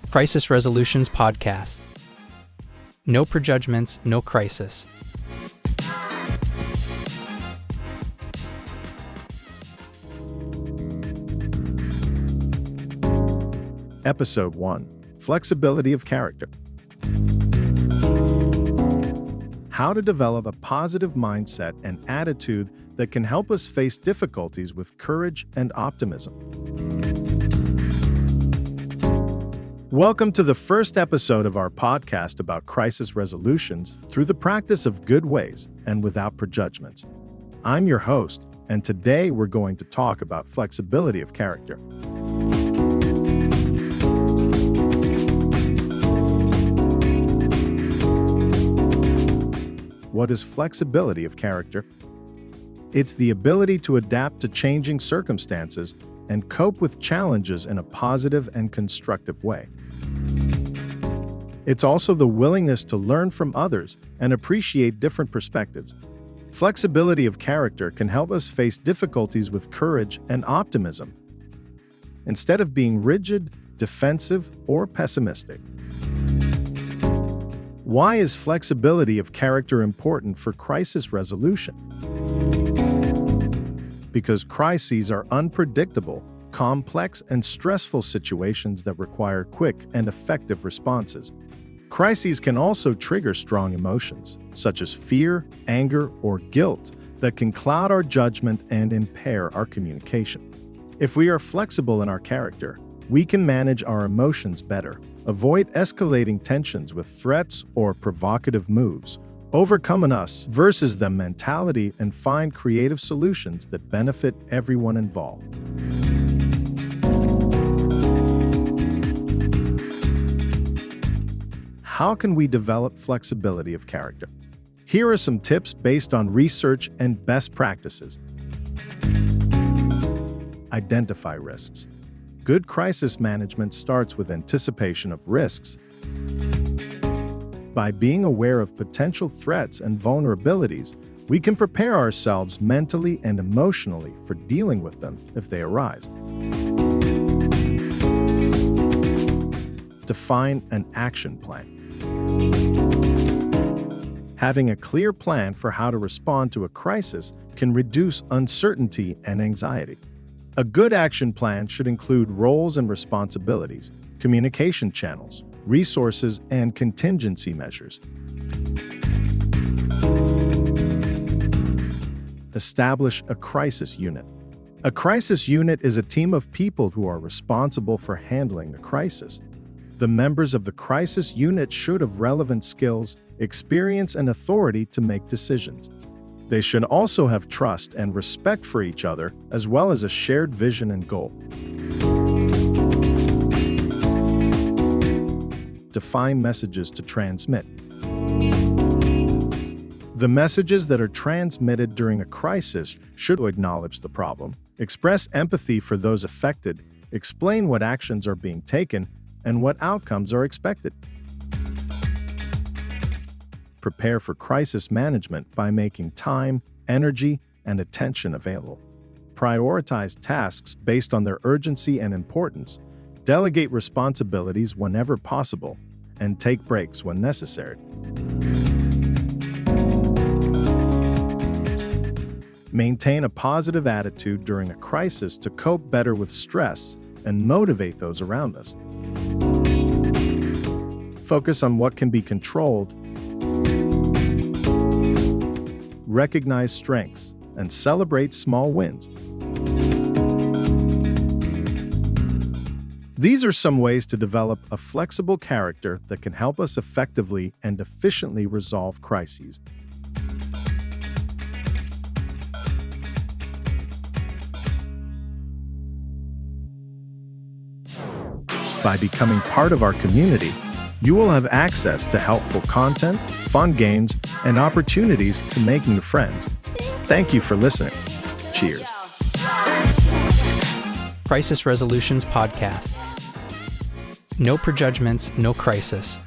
Crisis Resolutions Podcast. No prejudgments, no crisis. Episode 1. Flexibility of Character. How to develop a positive mindset and attitude that can help us face difficulties with courage and optimism. Welcome to the first episode of our podcast about crisis resolutions through the practice of good ways and without prejudgments. I'm your host, and today we're going to talk about flexibility of character. What is flexibility of character? It's the ability to adapt to changing circumstances and cope with challenges in a positive and constructive way. It's also the willingness to learn from others and appreciate different perspectives. Flexibility of character can help us face difficulties with courage and optimism, instead of being rigid, defensive, or pessimistic. Why is flexibility of character important for crisis resolution? Because crises are unpredictable, complex, and stressful situations that require quick and effective responses. Crises can also trigger strong emotions, such as fear, anger, or guilt, that can cloud our judgment and impair our communication. If we are flexible in our character, we can manage our emotions better, avoid escalating tensions with threats or provocative moves, overcome an us versus them mentality, and find creative solutions that benefit everyone involved. How can we develop flexibility of character? Here are some tips based on research and best practices. Identify risks. Good crisis management starts with anticipation of risks. By being aware of potential threats and vulnerabilities, we can prepare ourselves mentally and emotionally for dealing with them if they arise. Define an action plan. Having a clear plan for how to respond to a crisis can reduce uncertainty and anxiety. A good action plan should include roles and responsibilities, communication channels, resources, and contingency measures. Establish a crisis unit. A crisis unit is a team of people who are responsible for handling a crisis. The members of the crisis unit should have relevant skills, experience, and authority to make decisions. They should also have trust and respect for each other, as well as a shared vision and goal. Define messages to transmit. The messages that are transmitted during a crisis should acknowledge the problem, express empathy for those affected, explain what actions are being taken, and what outcomes are expected. Prepare for crisis management by making time, energy, and attention available. Prioritize tasks based on their urgency and importance, delegate responsibilities whenever possible, and take breaks when necessary. Maintain a positive attitude during a crisis to cope better with stress and motivate those around us. Focus on what can be controlled. Recognize strengths and celebrate small wins. These are some ways to develop a flexible character that can help us effectively and efficiently resolve crises. By becoming part of our community, you will have access to helpful content, fun games, and opportunities to make new friends. Thank you for listening. Cheers. Crisis Resolutions Podcast. No prejudgments, no crisis.